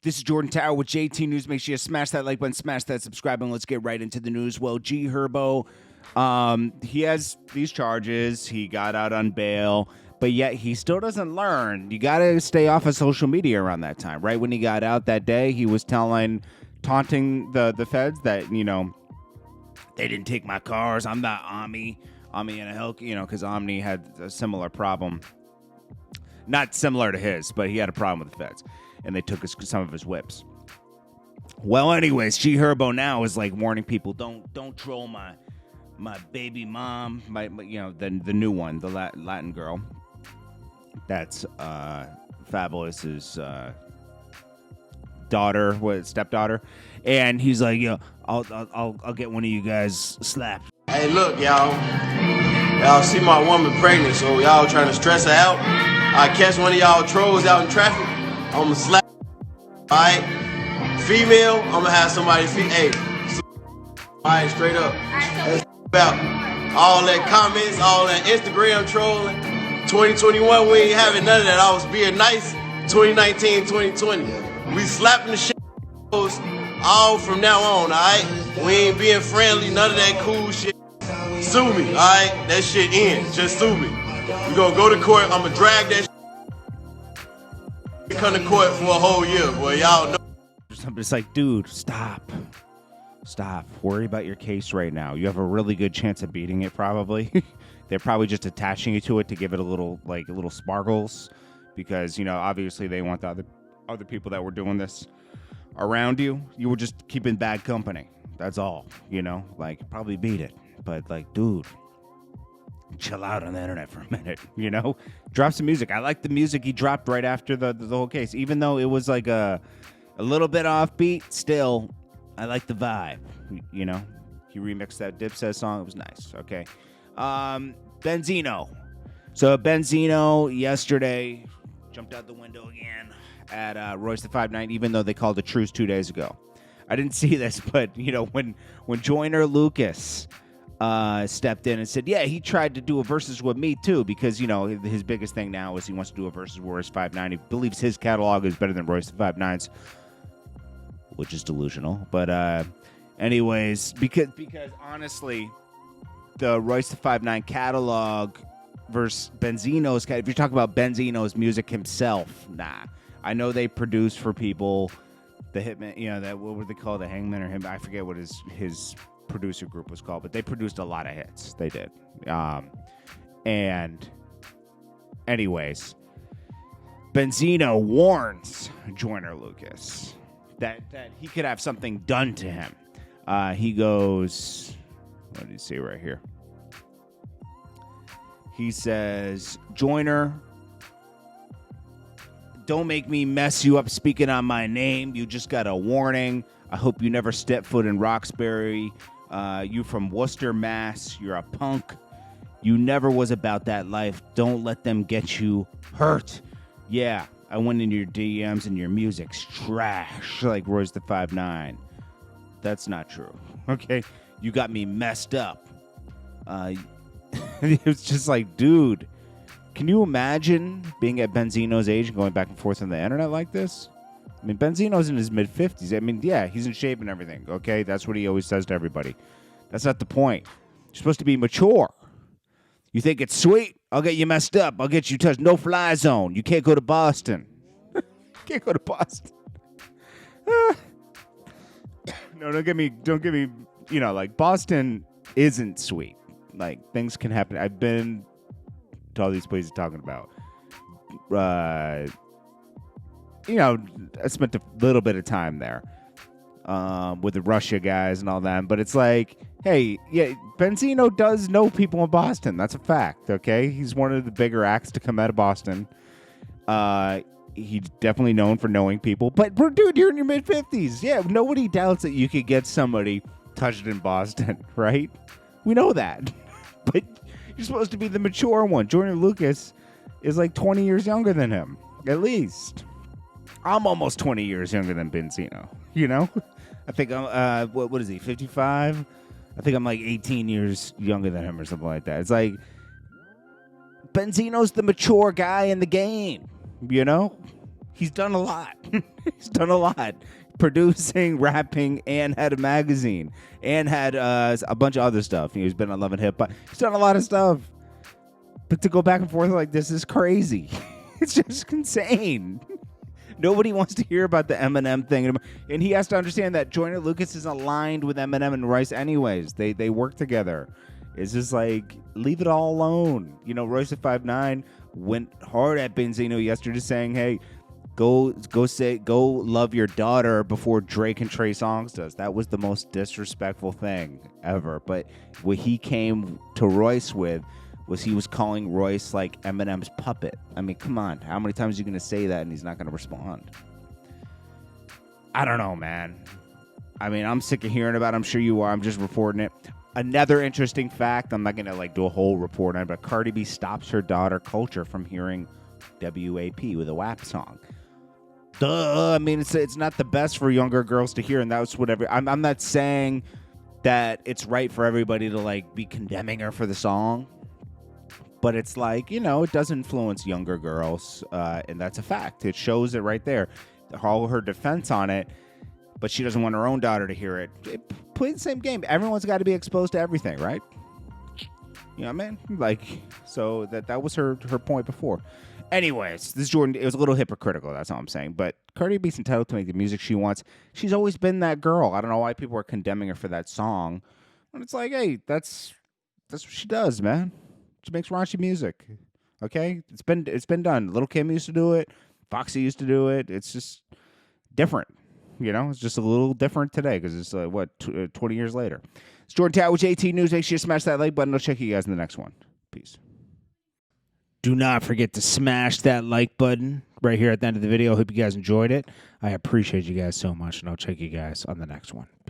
This is Jordan Tower with JT News. Make sure you smash that like button, smash that subscribe, and let's get right into the news. Well, Herbo, he has these charges. He got out on bail, but yet he still doesn't learn. You got to stay off of social media around that time, right? When he got out that day, he was taunting the feds that, they didn't take my cars. I'm not Omni and a hell, because Omni had a similar problem. Not similar to his, but he had a problem with the feds, and they took some of his whips. Well, anyways, Herbo now is like warning people, don't troll my baby mom, the new one, the Latin girl. That's Fabulous's stepdaughter, and he's like, I'll get one of you guys slapped. Hey, look, y'all see my woman pregnant, so y'all trying to stress her out. I catch one of y'all trolls out in traffic, I'ma slap. Alright, female, I'ma have somebody hey, alright, straight up. That's about all that comments, all that Instagram trolling. 2021, we ain't having none of that. I was being nice. 2019, 2020, we slapping the shit all from now on. Alright, we ain't being friendly, none of that cool shit. Sue me, alright? That shit in. Just sue me. We gonna go to court. I'ma drag that shit. Come to court for a whole year, boy. Y'all know. I'm just like, dude, stop. Worry about your case right now. You have a really good chance of beating it, probably. They're probably just attaching you to it to give it a little sparkles, because obviously they want the other people that were doing this around you. You were just keeping bad company. That's all. Probably beat it. But dude, chill out on the internet for a minute, Drop some music. I like the music he dropped right after the whole case. Even though it was like a little bit offbeat, still, I like the vibe, He remixed that Dipset song. It was nice, okay? Benzino. So Benzino yesterday jumped out the window again at Royce the 5'9", even though they called a truce 2 days ago. I didn't see this, but, when Joyner Lucas stepped in and said, yeah, he tried to do a versus with me too, because his biggest thing now is he wants to do a versus with Royce 5'9". He believes his catalog is better than Royce 5'9's, which is delusional. But anyways, because honestly, the Royce the 5'9 catalog versus Benzino's, if you're talking about Benzino's music himself, nah. I know they produce for people, the Hitman, that what would they call, the Hangman or him? I forget what his producer group was called, but they produced a lot of hits. They did. And anyways, Benzino warns Joyner Lucas that he could have something done to him. He goes, what did he say right here? He says, Joyner, don't make me mess you up speaking on my name. You just got a warning. I hope you never step foot in Roxbury. You from Worcester, Mass. You're a punk. You never was about that life. Don't let them get you hurt. Yeah, I went in your DMs and your music's trash, like Royce the 5'9". That's not true. Okay, you got me messed up. It was just like, dude, can you imagine being at Benzino's age and going back and forth on the internet like this? I mean, Benzino's in his mid-50s. I mean, yeah, he's in shape and everything, okay? That's what he always says to everybody. That's not the point. You're supposed to be mature. You think it's sweet? I'll get you messed up. I'll get you touched. No-fly zone. You can't go to Boston. Can't go to Boston. No, don't get me, Boston isn't sweet. Things can happen. I've been to all these places talking about. I spent a little bit of time there with the Russia guys and all that. But it's like, hey, yeah, Benzino does know people in Boston. That's a fact, okay? He's one of the bigger acts to come out of Boston. He's definitely known for knowing people. But, dude, you're in your mid-50s. Yeah, nobody doubts that you could get somebody touched in Boston, right? We know that. But you're supposed to be the mature one. Joyner Lucas is like 20 years younger than him, at least. I'm almost 20 years younger than Benzino, I think I'm, what is he, 55? I think I'm like 18 years younger than him or something like that. It's like, Benzino's the mature guy in the game, He's done a lot. He's done a lot. Producing, rapping, and had a magazine, and had a bunch of other stuff. He's been on Love and Hip Hop. He's done a lot of stuff. But to go back and forth like this is crazy. It's just insane. Nobody wants to hear about the Eminem thing. And he has to understand that Joyner Lucas is aligned with Eminem and Royce anyways. They work together. It's just like, leave it all alone. You know, Royce at 5'9" went hard at Benzino yesterday saying, hey, go love your daughter before Drake and Trey Songz does. That was the most disrespectful thing ever. But what he came to Royce with was he was calling Royce like Eminem's puppet. I mean, come on. How many times are you going to say that and he's not going to respond? I don't know, man. I mean, I'm sick of hearing about it. I'm sure you are. I'm just reporting it. Another interesting fact, I'm not going to like do a whole report on it, but Cardi B stops her daughter Culture from hearing WAP with a WAP song. Duh. I mean, it's not the best for younger girls to hear, and that's whatever. I'm not saying that it's right for everybody to like be condemning her for the song. But it's like, you know, it does influence younger girls, and that's a fact. It shows it right there. All her defense on it, but she doesn't want her own daughter to hear it. Play the same game. Everyone's got to be exposed to everything, right? You know what I mean? Like, so that was her point before. Anyways, this Jordan, it was a little hypocritical, that's all I'm saying. But Cardi B's entitled to make the music she wants. She's always been that girl. I don't know why people are condemning her for that song. And it's like, hey, that's what she does, man. She makes raunchy music. Okay? It's been done. Little Kim used to do it. Foxy used to do it. It's just different. You know, it's just a little different today because it's, 20 years later. It's JordanTower with JT News. Make sure you smash that like button. I'll check you guys in the next one. Peace. Do not forget to smash that like button right here at the end of the video. I hope you guys enjoyed it. I appreciate you guys so much, and I'll check you guys on the next one. Peace.